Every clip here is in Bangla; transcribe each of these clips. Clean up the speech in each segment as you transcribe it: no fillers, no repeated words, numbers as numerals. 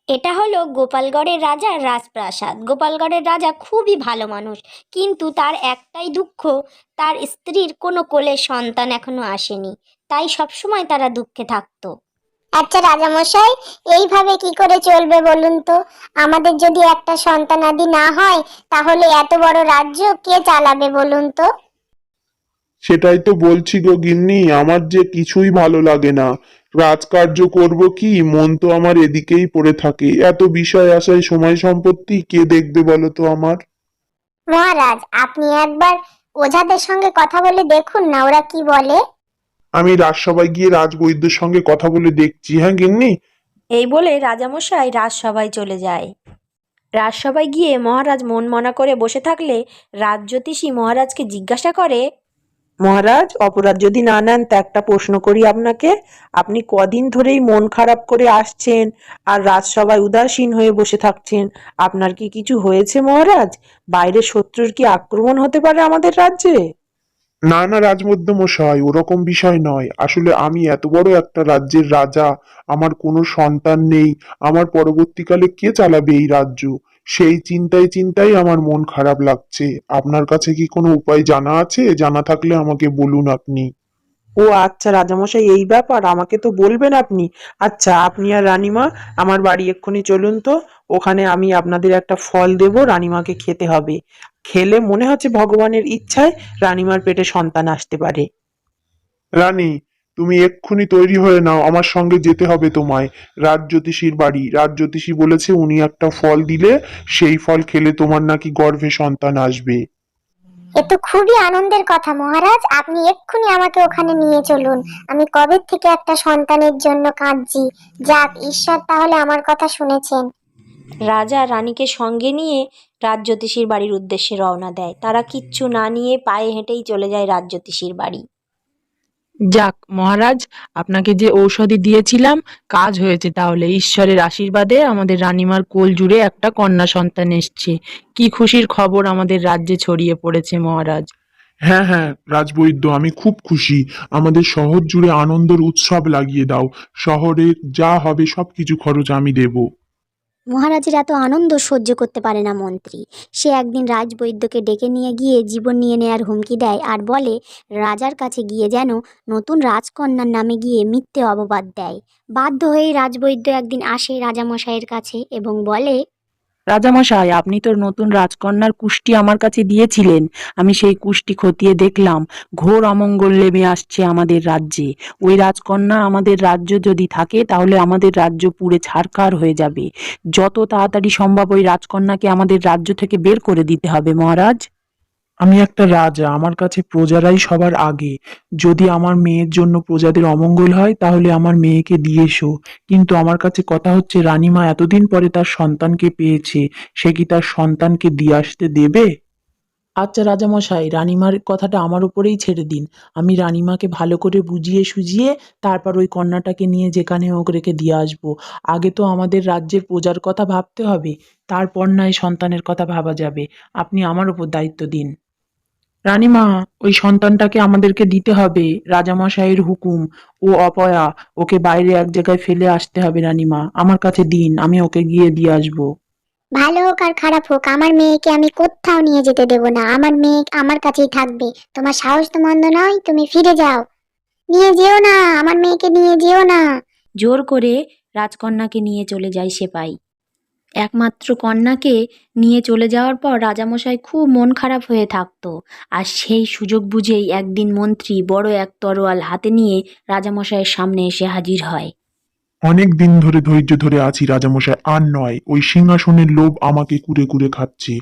এটা হলো গোপালগড়ের রাজার রাজপ্রাসাদ। গোপালগড়ের রাজা খুবই ভালো মানুষ, কিন্তু তার একটাই দুঃখ, তার স্ত্রীর কোনো কোলে সন্তান এখনো আসেনি, তাই সবসময় তারা দুঃখে থাকতো। আচ্ছা রাজামশাই, এইভাবে কি করে চলবে বলুন তো? আমাদের যদি একটা সন্তানাদি না হয়, তাহলে এত বড় রাজ্য কে চালাবে বলুন তো? সেটাই তো বলছি গো গিন্নি, আমার যে কিছুই ভালো লাগে না। রাজকার্য করব কি, মন তো আমার এদিকেই পড়ে থাকে। এত বিষয় আশায় সময় সম্পত্তি কে দেখবে বলো তো আমার। মহারাজ, আপনি একবার ওঝাদের সঙ্গে কথা বলে দেখুন না, ওরা কি বলে। আমি রাজসভায় গিয়ে রাজবৈদ্যের সঙ্গে কথা বলে দেখছি। হ্যাঁ গিন্নি। এই বলে রাজামশাই রাজসভায় চলে যায়। রাজসভায় গিয়ে মহারাজ মন মনা করে বসে থাকলে রাজজ্যোতিষী মহারাজকে জিজ্ঞাসা করে, মহারাজ, অপরাধ যদি না নেন তা একটা প্রশ্ন করি আপনাকে। আপনি কদিন ধরেই মন খারাপ করে আসছেন আর রাজসভায় উদাসীন হয়ে বসে থাকছেন। আপনার কি কিছু হয়েছে মহারাজ? বাইরের শত্রুর কি আক্রমণ হতে পারে আমাদের রাজ্যে? না না রাজমদ্য মশাই, ওরকম বিষয় নয়। আসলে আমি এত বড় একটা রাজ্যের রাজা, আমার কোনো সন্তান নেই। আমার পরবর্তীকালে কে চালাবে এই রাজ্য, সেই চিন্তায় চিন্তায় আমার মন খারাপ লাগছে। আপনার কাছে কি কোনো উপায় জানা আছে? জানা থাকলে আমাকে বলুন আপনি। ও আচ্ছা রাজামশাই, এই ব্যাপার, আমাকে তো বলবেন আপনি। আচ্ছা, আপনি আর রানীমা আমার বাড়ি এক্ষুনি চলুন তো। ওখানে আমি আপনাদের একটা ফল দেব, রানীমাকে খেতে হবে। খেলে মনে হচ্ছে ভগবানের ইচ্ছায় রানীমার পেটে সন্তান আসতে পারে। রানী, তুমি এক্ষুনি তৈরি হয়ে নাও, আমার সঙ্গে যেতে হবে তোমায় রাজজ্যোতিষীর বাড়ি। রাজজ্যোতিষী বলেছে উনি একটা ফল দিলে সেই ফল খেলে তোমার নাকি গর্ভে সন্তান আসবে। এ তো খুবই আনন্দের কথা মহারাজ, আপনি এক্ষুনি আমাকে ওখানে নিয়ে চলুন। আমি কবে থেকে একটা সন্তানের জন্য কাঁদছি। যাক, ঈশ্বর তাহলে আমার কথা শুনেছেন। রাজা রানীকে সঙ্গে নিয়ে রাজজ্যোতিষীর বাড়ির উদ্দেশ্যে রওনা দেয়। তারা কিচ্ছু না নিয়ে পায়ে হেঁটেই চলে যায় রাজজ্যোতিষীর বাড়ি। যাক মহারাজ, আপনাকে যে ঔষধি দিয়েছিলাম কাজ হয়েছে। তাহলে ঈশ্বরের আশীর্বাদে আমাদের রানীমার কোল জুড়ে একটা কন্যা সন্তান এসছে। কি খুশির খবর আমাদের রাজ্যে ছড়িয়ে পড়েছে মহারাজ। হ্যাঁ হ্যাঁ রাজবৈদ্য, আমি খুব খুশি। আমাদের শহর জুড়ে আনন্দের উৎসব লাগিয়ে দাও। শহরের যা হবে সবকিছু খরচ আমি দেব। মহারাজের এত আনন্দ সহ্য করতে পারে না মন্ত্রী। সে একদিন রাজবৈদ্যকে ডেকে নিয়ে গিয়ে জীবন নিয়ে নেয়ার হুমকি দেয় আর বলে রাজার কাছে গিয়ে যেন নতুন রাজকন্যার নামে গিয়ে মিথ্যে অপবাদ দেয়। বাধ্য হয়েই রাজবৈদ্য একদিন আসে রাজামশাইয়ের কাছে এবং বলে, রাজামশাই, আপনি তো নতুন রাজকন্যার কুষ্টি আমার কাছে দিয়েছিলেন। আমি সেই কুষ্টি খতিয়ে দেখলাম ঘোর অমঙ্গল নেমে আসছে আমাদের রাজ্যে। ওই রাজকন্যা আমাদের রাজ্য যদি থাকে তাহলে আমাদের রাজ্য পুড়ে ছারখার হয়ে যাবে। যত তাড়াতাড়ি সম্ভব ওই রাজকন্যাকে আমাদের রাজ্য থেকে বের করে দিতে হবে মহারাজ। আমি একটা রাজা, আমার কাছে প্রজারাই সবার আগে। যদি আমার মেয়ের জন্য প্রজাদের অমঙ্গল হয় তাহলে আমার মেয়েকে দিয়ে এসো। কিন্তু আমার কাছে কথা হচ্ছে, রানীমা এতদিন পরে তার সন্তানকে পেয়েছে, সে কি তার সন্তানকে দিয়ে আসতে দেবে? আচ্ছা রাজামশাই, রানীমার কথাটা আমার উপরেই ছেড়ে দিন। আমি রানীমাকে ভালো করে বুঝিয়ে সুঝিয়ে তারপর ওই কন্যাটাকে নিয়ে যেখানে হোক রেখে দিয়ে আসবো। আগে তো আমাদের রাজ্যের প্রজার কথা ভাবতে হবে, তারপর নয় সন্তানের কথা ভাবা যাবে। আপনি আমার উপর দায়িত্ব দিন। রানীমা, ওই সন্তানটাকে আমাদেরকে দিতে হবে, রাজামশাইয়ের হুকুম। ও অপয়া, ওকে বাইরে এক জায়গায় ফেলে আসতে হবে। রানীমা, আমার কাছে দিন, আমি ওকে গিয়ে দিয়ে আসবো। ভালো হোক আর খারাপ হোক, আমার মেয়েকে আমি কোথাও নিয়ে যেতে দেব না। আমার মেয়ে আমার কাছেই থাকবে। তোমার সাহস তো মন্দ নয়, তুমি ফিরে যাও। নিয়ে যেও না, আমার মেয়েকে নিয়ে যেও না। জোর করে রাজকন্যাকে নিয়ে চলে যায় সেপাই। একমাত্র কন্যাকে নিয়ে চলে যাওয়ার পর রাজামশাই খুব মন খারাপ হয়ে থাকতো। আর সেই সুযোগ বুঝেই একদিন মন্ত্রী বড় এক তরোয়াল হাতে নিয়ে রাজামশাইয়ের সামনে এসে হাজির হয়। অনেক দিন ধরে ধৈর্য ধরে আছি রাজামশাই, আর নয়। ওই সিংহাসনের লোভ আমাকে কুরে কুরে খাচ্ছে।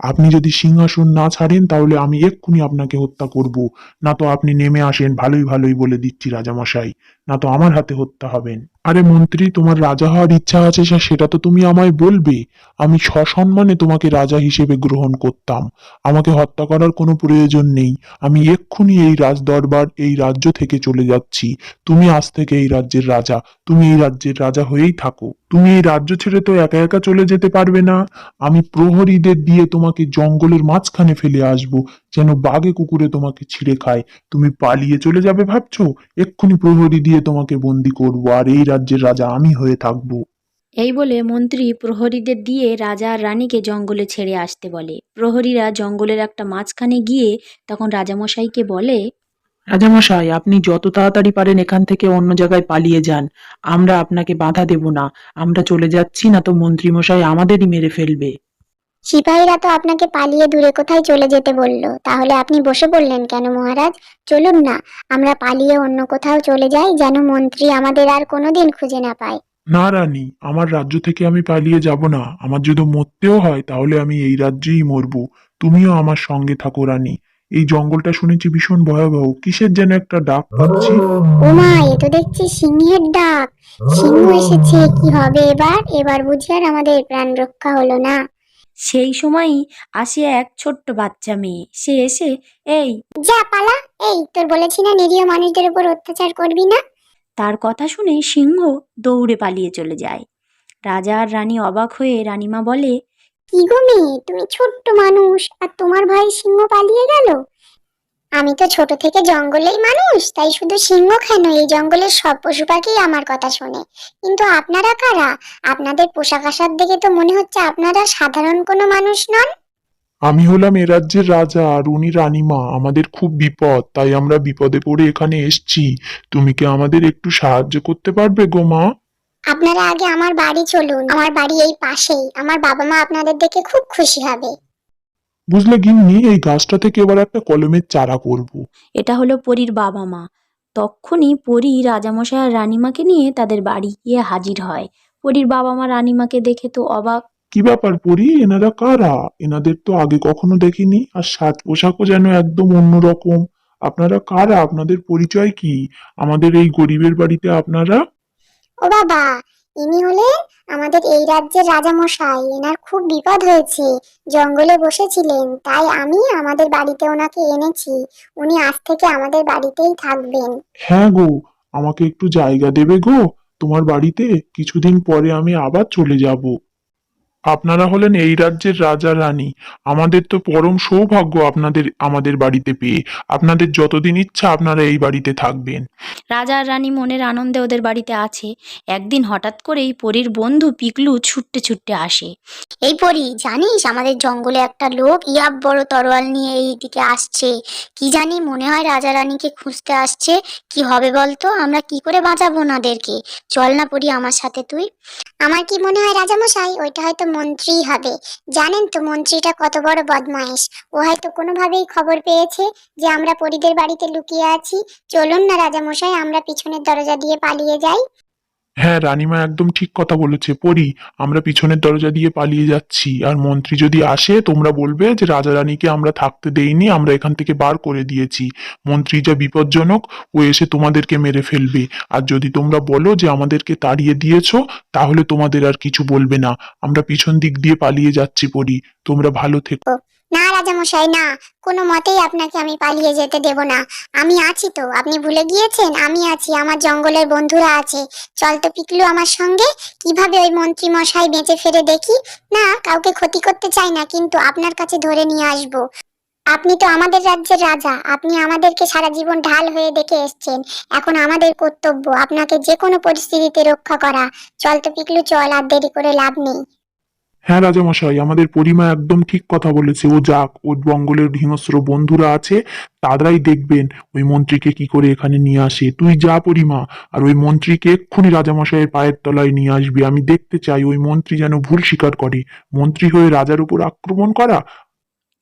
আপনি যদি সিংহাসন না ছাড়েন তাহলে আমি এক্ষুনি আপনাকে হত্যা করব। না তো আপনি নেমে আসেন, ভালোই ভালোই বলে দিচ্ছি রাজামশাই, না তো আমার হাতে হত্যা হবেন। আরে মন্ত্রী, তোমার রাজা হওয়ার ইচ্ছা আছে সেটা তো তুমি আমায় বলবে। আমি সসম্মানে তোমাকে রাজা হিসেবে গ্রহণ করতাম। আমাকে হত্যা করার কোনো প্রয়োজন নেই। আমি এক্ষুনি এই রাজদরবার, এই রাজ্য থেকে চলে যাচ্ছি। তুমি আজ থেকে এই রাজ্যের রাজা। তুমি এই রাজ্যের রাজা হয়েই থাকো। তুমি এই রাজ্য ছেড়ে তো একা একা চলে যেতে পারবে না। আমি প্রহরীদের দিয়ে তোমাকে জঙ্গলের মাঝখানে ফেলে আসবো, যেন বাঘে কুকুরে তোমাকে ছিঁড়ে খায়। তুমি পালিয়ে চলে যাবে ভাবছো? এক্ষুনি প্রহরী দিয়ে তোমাকে বন্দি করবো, আর এই রাজ্যের রাজা আমি হয়ে থাকবো। এই বলে মন্ত্রী প্রহরীদের দিয়ে রাজা আর রানীকে জঙ্গলে ছেড়ে আসতে বলে। প্রহরীরা জঙ্গলের একটা মাঝখানে গিয়ে তখন রাজামশাইকে বলে, রাজামশাই, আপনি যত তাড়াতাড়ি পারেন এখান থেকে অন্য জায়গায় পালিয়ে যান। আমরা আপনাকে বাধা দেব না। আমরা চলে যাচ্ছি, না তো মন্ত্রীমশাই আমাদেরই মেরে ফেলবে। সিপাহীরা তো আপনাকে পালিয়ে দূরে কোথায় চলে যেতে বললো, তাহলে আপনি বসে পড়লেন কেন মহারাজ? চলুন না, আমরা পালিয়ে অন্য কোথাও চলে যাই, যেন মন্ত্রী আমাদের আর কোনোদিন খুঁজে না পায়। না রানী, আমার রাজ্য থেকে আমি পালিয়ে যাব না। আমার যদি মরতেও হয় তাহলে আমি এই রাজ্যেই মরবো। তুমিও আমার সঙ্গে থাকো রানী। এই জঙ্গলটা শুনেছি ভীষণ ভয়াবহ। কিসের যেন একটা ডাক পাচ্ছি। ওমা, এ তো দেখছি সিংহের ডাক। সিংহ এসেছে, কি হবে এবার? এবার বুঝি আর আমাদের প্রাণ রক্ষা হলো না। সেই সময়ই আসে এক ছোট্ট বাচ্চা মেয়ে। সে এসে, এই, যা পালা। এই তোর বলেছি না নিরীহ মানুষদের উপর অত্যাচার করবি না। তার কথা শুনে সিংহ দৌড়ে পালিয়ে চলে যায়। রাজা আর রানী অবাক হয়ে রানীমা বলে, কি গো মেয়ে, তুমি ছোট্ট মানুষ আর তোমার ভাই সিংহ পালিয়ে গেল? আমি তো ছোট থেকে জঙ্গলেই মানুষ, তাই শুধু সিংহ কেন, এই জঙ্গলের সব পশু পাখি আমার কথা শোনে। কিন্তু আপনারা কারা? আপনাদের পোশাক আশাক দেখে তো মনে হচ্ছে আপনারা সাধারণ কোনো মানুষ নন। আমি হলাম এ রাজ্যের রাজা আর উনি রানীমা। আমাদের খুব বিপদ, তাই আমরা বিপদে পড়ে এখানে এসেছি। তুমি কি আমাদের একটু সাহায্য করতে পারবে গো মা? আপনারা আগে আমার বাড়ি চলুন, আমার বাড়ি এই পাশেই। আমার বাবা মা আপনাদের দেখে খুব খুশি হবে। বুঝলে গিন্নি, এই গাছটা থেকে এবার একটা কলমের চারা করব। এটা হলো পরীর বাবা মা। তক্ষুনি পরী রাজামশাই আর রানীমাকে নিয়ে তাদের বাড়ি গিয়ে হাজির হয়। পরীর বাবা মা রানীমাকে দেখে তো অবাক। কি ব্যাপার পরি, এনারা কারা? এনাদের তো আগে কখনো দেখিনি, আর সাজ পোশাকও যেন একদম অন্যরকম। আপনারা কারা? আপনাদের পরিচয় কি? আমাদের এই গরিবের বাড়িতে আপনারা? ও বাবা, ইনি হলেন আমাদের এই রাজ্যের রাজামশাই। এনার খুব বিপদ হয়েছে, জঙ্গলে বসেছিলেন, তাই আমি আমাদের বাড়িতে ওনাকে এনেছি। উনি আজ থেকে আমাদের বাড়িতেই থাকবেন। হ্যাঁ গো, আমাকে একটু জায়গা দেবে গো তোমার বাড়িতে? কিছুদিন পরে আমি আবার চলে যাব। আপনারা হলেন এই রাজ্যের রাজা রানী। আমাদের তো পরম সৌভাগ্য আপনাদের আমাদের বাড়িতে পেয়ে। আপনাদের যতদিন ইচ্ছা আপনারা এই বাড়িতে থাকবেন। রাজা আর রানী মনের আনন্দে ওদের বাড়িতে আছে। একদিন হঠাৎ করেই পরীর বন্ধু পিকলু ছুটতে ছুটতে আসে। এই পরি, জানিস আমাদের জঙ্গলে একটা লোক ইয়াব বড় তরোয়াল নিয়ে এই দিকে আসছে। কি জানি, মনে হয় রাজা রানীকে খুঁজতে আসছে। কি হবে বলতো? আমরা কি করে বাঁচাবো ওনাদেরকে? চল না পরি আমার সাথে তুই। আমার কি মনে হয় রাজামশাই, ওইটা হয়তো মন্ত্রীই হবে। জানেন তো মন্ত্রীটা কত বড় বদমাইশ। ও হয়তো কোনোভাবেই খবর পেয়েছে যে আমরা পরীদের বাড়িতে লুকিয়ে আছি। চলুন না রাজামশাই, আমরা পিছনের দরজা দিয়ে পালিয়ে যাই। হ্যাঁ, রানীমা একদম ঠিক কথা বলেছে পরি। আমরা পিছনের দরজা দিয়ে পালিয়ে যাচ্ছি, আর মন্ত্রী যদি আসে তোমরা বলবে যে রাজা রানীকে আমরা থাকতে দেইনি, আমরা এখান থেকে বার করে দিয়েছি। মন্ত্রী যা বিপজ্জনক, ও এসে তোমাদেরকে মেরে ফেলবে। আর যদি তোমরা বলো যে আমাদেরকে তাড়িয়ে দিয়েছো, তাহলে তোমাদের আর কিছু বলবে না। আমরা পিছন দিক দিয়ে পালিয়ে যাচ্ছি পরি। তোমরা ভালো থেকো। না রাজামশাই, না, কোনো মতেই আপনাকে আমি পালিয়ে যেতে দেব না। আমি আছি তো, আপনি ভুলে গিয়েছেন? আমি আছি, আমার জঙ্গলের বন্ধুরা আছে। চল তো পিকলু আমার সঙ্গে। কিভাবে ওই মন্ত্রী মশাই বেঁচে ফেরে দেখি। না, কাউকে ক্ষতি করতে চাই না, কিন্তু আপনার কাছে ধরে নিয়ে আসব। আপনি তো আমাদের রাজ্যের রাজা, আপনি আমাদেরকে সারা জীবন ঢাল হয়ে দেখে এসেছেন। এখন আমাদের কর্তব্য আপনাকে যে কোনো পরিস্থিতিতে রক্ষা করা। চল তো পিকলু, চল, আর দেরি করে লাভ নেই। হ্যাঁ রাজামশাই, আমাদের পরিমা একদম ঠিক কথা বলেছে। ও যাক, ওর জঙ্গলের হিংস্র বন্ধুরা আছে, তারাই দেখবেন ওই মন্ত্রীকে কি করে এখানে নিয়ে আসে। তুই যা পরিমা, আর ওই মন্ত্রীকে এক্ষুনি রাজামশাইয়ের পায়ের তলায় নিয়ে আসবি। আমি দেখতে চাই ওই মন্ত্রী যেন ভুল স্বীকার করে। মন্ত্রী হয়ে রাজার উপর আক্রমণ করা।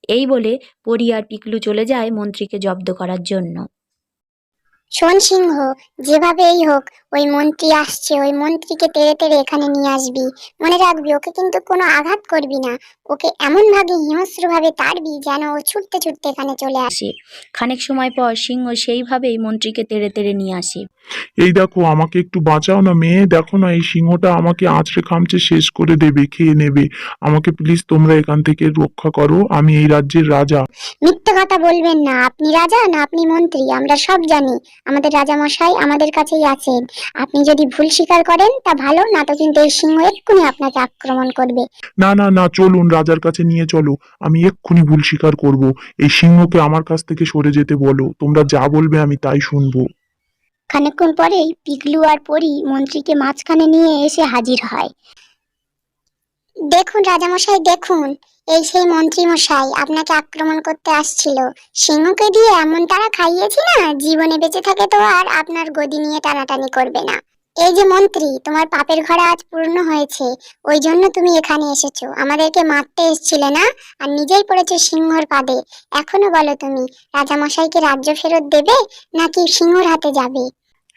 এই বলে পরী আর পিকলু চলে যায় মন্ত্রীকে জব্দ করার জন্য। শোন সিংহ, যেভাবেই হোক ওই মন্ত্রী আসছে, ওই মন্ত্রীকে তেড়ে তেড়ে এখানে নিয়ে আসবি। মনে রাখবি, ওকে কিন্তু কোনো আঘাত করবি না। ওকে এমন ভাবে হিংস্র ভাবে তাড়বি যেন ও ছুটতে ছুটতে এখানে চলে আসে। খানিক সময় পর সিংহ সেইভাবেই মন্ত্রীকে তেড়ে তেড়ে নিয়ে আসে। এই দেখো, আমাকে একটু বাঁচাও না মেয়ে। দেখো না, এই সিংহটা আমাকে আঁচড়ে খামচে শেষ করে দেবে, খেয়ে নেবে। আমাকে প্লিজ তোমরা এখান থেকে রক্ষা করো। আমি এই রাজ্যের রাজা। মিথ্যে কথা বলবেন না। আপনি রাজা না আপনি মন্ত্রী, আমরা সব জানি। আমাদের রাজামশাই আমাদের কাছেই আছেন। আপনি যদি ভুল স্বীকার করেন তা ভালো, না তো কিন্তু এই সিংহ এক্ষুনি আপনাকে আক্রমণ করবে। না না না, চলুন রাজার কাছে নিয়ে চলো। আমি এক্ষুনি ভুল স্বীকার করব। এই সিংহকে আমার কাছ থেকে সরে যেতে বলো। তোমরা যা বলবে আমি তাই শুনবো। খানিকক্ষণ পরেই পিকলু আর পরি মন্ত্রীকে মাঝখানে নিয়ে এসে হাজির হয়। দেখুন রাজামশাই, দেখুন, এই সেই মন্ত্রী মশাই আপনাকে আক্রমণ করতে আসছিল। সিংহকে দিয়ে এমন তারা খাইয়েছি না, জীবনে বেঁচে থাকে তো আর আপনার গদি নিয়ে টানাটানি করবে না। এই যে মন্ত্রী, তোমার পাপের ঘোড়া আজ পূর্ণ হয়েছে, ওই জন্য তুমি এখানে এসেছো। আমাদেরকে মারতে এসেছিলে না, আর নিজেই পড়েছো সিংহর ফাঁদে। এখনো বলো তুমি, রাজামশাইকে রাজ্য ফেরত দেবে নাকি সিংহর হাতে যাবে?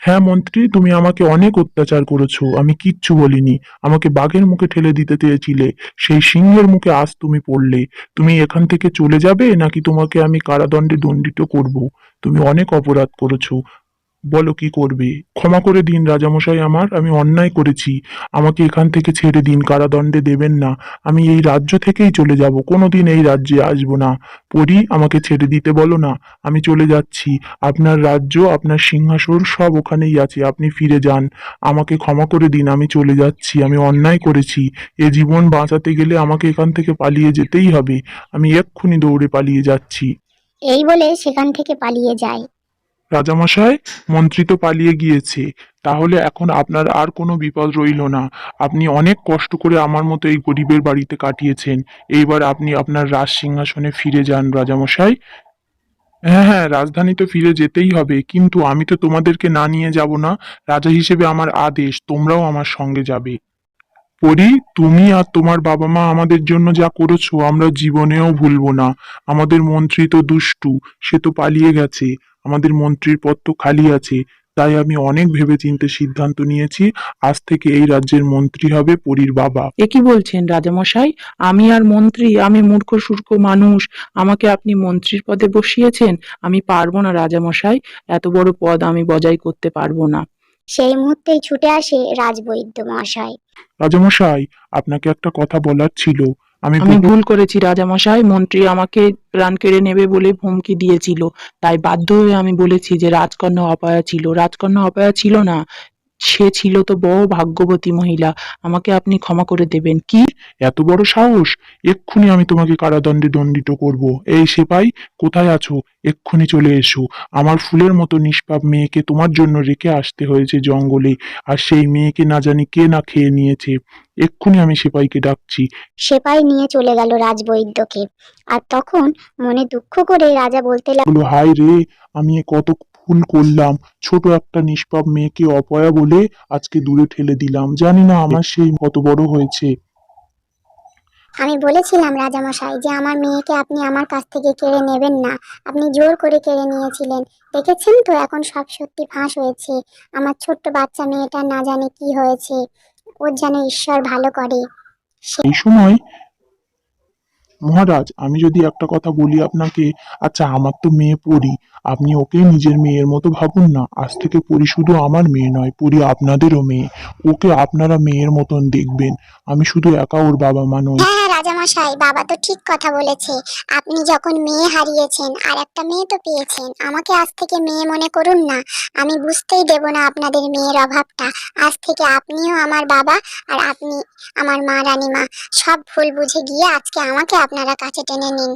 হ্যাঁ মন্ত্রী, তুমি আমাকে অনেক অত্যাচার করেছো, আমি কিচ্ছু বলিনি। আমাকে বাঘের মুখে ঠেলে দিতে চেয়েছিলে, সেই সিংহের মুখে আজ তুমি পড়লে। তুমি এখান থেকে চলে যাবে নাকি তোমাকে আমি কারাদণ্ডে দণ্ডিত করব? তুমি অনেক অপরাধ করেছো, বলো কি করবে? ক্ষমা করে দিন রাজামশাই, আমি অন্যায় করেছি। আমাকে এখান থেকে ছেড়ে দিন, কারাদণ্ডে দেবেন না। আমি এই রাজ্য থেকেই চলে যাব, কোনোদিন এই রাজ্যে আসবো না। পরী, আমাকে ছেড়ে দিতে বলো না, আমি চলে যাচ্ছি। আপনার রাজ্য, আপনার সিংহাসন সব ওখানেই আছে, আপনি ফিরে যান। আমাকে ক্ষমা করে দিন, আমি চলে যাচ্ছি। আমি অন্যায় করেছি, এ জীবন বাঁচাতে গেলে আমাকে এখান থেকে পালিয়ে যেতেই হবে। আমি এক্ষুনি দৌড়ে পালিয়ে যাচ্ছি। এই বলে সেখান থেকে পালিয়ে যায়। রাজামশাই, মন্ত্রী তো পালিয়ে গিয়েছে, তাহলে এখন আপনার আর কোনো বিপদ রইল না। আপনি অনেক কষ্ট করে আমার মতো এই গরিবের বাড়িতে কাটিয়েছেন। এইবার আপনি আপনার রাজ সিংহাসনে ফিরে যান রাজামশাই। হ্যাঁ হ্যাঁ, রাজধানী তো ফিরে যেতেই হবে, কিন্তু আমি তো তোমাদেরকে না নিয়ে যাব না। রাজা হিসেবে আমার আদেশ, তোমরাও আমার সঙ্গে যাবে। পরি, তুমি আর তোমার বাবা মা আমাদের জন্য যা করেছো আমরা জীবনেও ভুলবো না। আমাদের মন্ত্রী তো দুষ্টু, সে তো পালিয়ে গেছে, আমাদের মন্ত্রীর পদ তো খালি আছে। তাই আমি অনেক ভেবেচিন্তে সিদ্ধান্ত নিয়েছি, আজ থেকে এই রাজ্যের মন্ত্রী হবে পরীর বাবা। এ কি বলছেন রাজামশাই? আমি আর মন্ত্রী, আমি মূর্খ সূর্খ মানুষ, আমাকে আপনি মন্ত্রীর পদে বসিয়েছেন? আমি পারবো না রাজামশাই, এত বড় পদ আমি বজায় করতে পারবো না। সেই মুহূর্তেই ছুটে আসে রাজবৈদ্য মহাশয়। রাজামশাই, আপনাকে একটা কথা বলার ছিল। আমি আমি বহু ভুল করেছি রাজামশাই, মন্ত্রী আমাকে প্রাণ কেড়ে নেবে বলে হুমকি দিয়েছিল, তাই বাধ্য হয়ে আমি বলেছি যে রাজকন্যা অপয়া ছিল। রাজকন্যা অপয়া ছিল না, সে ছিল তো বড় ভাগ্যবতী মহিলা। আমাকে আপনি ক্ষমা করে দেবেন। কি? এত বড় সাহস! এক্ষুনি আমি তোমাকে কারাদণ্ডে দণ্ডিত করব। এই সেপাই, কোথায় আছো? এক্ষুনি চলে এসো। আমার ফুলের মতো নিষ্পাপ মেয়েকে তোমার জন্য রেখে আসতে হয়েছে জঙ্গলে, আর সেই মেয়েকে না জানি কে না খেয়ে নিয়েছে। এক্ষুনি আমি সেপাইকে ডাকছি। সেপাই নিয়ে চলে গেল রাজবৈদ্যকে। আর তখন মনে দুঃখ করে রাজা বলতে বলো, হায় রে, আমি এ কত ভুল করলাম। ছোট একটা নিষ্পাপ মেয়েকে অপয়া বলে আজকে দূরে ঠেলে দিলাম। জানি না আমার সেই কত বড় হয়েছে। আমি বলেছিলাম রাজামশাই যে আমার মেয়েকে আপনি আমার কাছ থেকে কেড়ে নেবেন না, আপনি জোর করে কেড়ে নিয়েছিলেন। দেখেছেন তো এখন সব সত্যি ফাঁস হয়েছে। আমার ছোট্ট বাচ্চা মেয়েটা না জানে কি হয়েছে, ওর যেন ঈশ্বর ভালো করে। এই সময়, মহারাজ, আমি যদি একটা কথা বলি আপনাকে, আচ্ছা আমার তো মেয়ে পড়ি, আপনি ওকে নিজের মেয়ের মতো ভাবুন না। আজ থেকে পড়ি শুধু আমার মেয়ে নয়, পড়ি আপনাদেরও মেয়ে। ওকে আপনারা মেয়ের মতন দেখবেন, আমি শুধু একা ওর বাবা মা নই। হ্যাঁ হ্যাঁ রাজামশাই, বাবা তো ঠিক কথা বলেছে। আপনি যখন মেয়ে হারিয়েছেন আর একটা মেয়ে তো পেয়েছেন, আমাকে আজ থেকে মেয়ে মনে করুন না। আমি বুঝতেই দেব না আপনাদের মেয়ের অভাবটা। আজ থেকে আপনিও আমার বাবা, আর আপনি আমার মা রানীমা। সব ভুল বুঝে গিয়ে আজকে আমাকে আপনারা কাছে টেনে নিন।